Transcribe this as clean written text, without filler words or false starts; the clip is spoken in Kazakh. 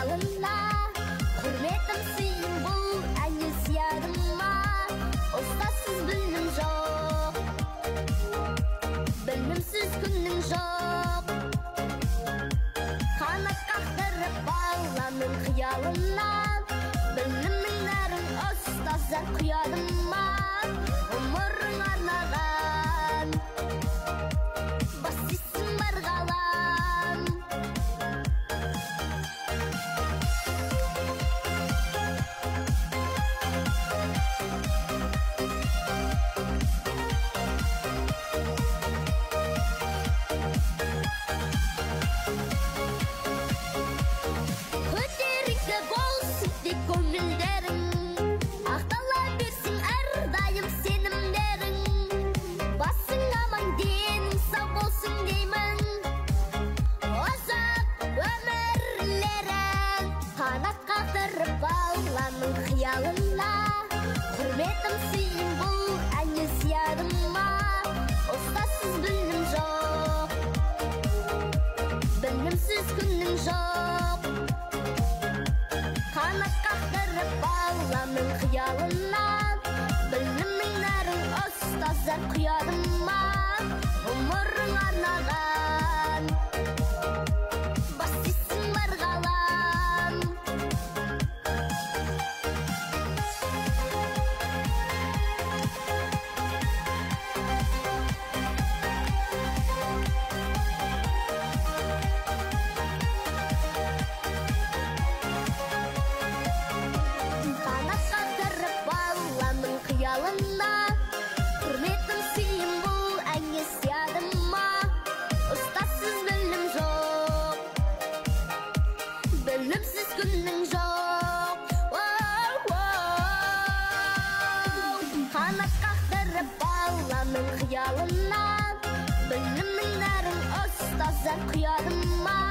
қиялына, құрметім сүйім бұл әне сиядыма. Ұстасыз білім жоқ, білімсіз күннің жоқ. Қанат қақтырып баланың қиялына, білімнің нәрін ұстаздар құядыма. Ғұмырың арнаған, басисың бар ғалам. Көтеріңкі болсын тек көңілдерің, ақтала берсін әрдайым сенімдерің. Басың аман денің сау болсын деймін, ұзақ өмірлерің. Қанат қақтырып баланың қиялына, құрметім сүйім бұл әне сиядыма. Ұстасыз білім жоқ, білімсіз күннің жоқ. Қанат қақтырып баланың қиялына, білімнің нәрін ұстаздар құядыма. Ғұмырың арнаған, басисың бар ғалам. Қанат қақтырып баланың қиялына, құрметім сүйім бұл әне сиядыма. Ұстасыз білім жоқ, білімсіз күннің жоқ. Қанат қақтырып баланың қиялына, білімнің нәрін ұстаздар құядыма.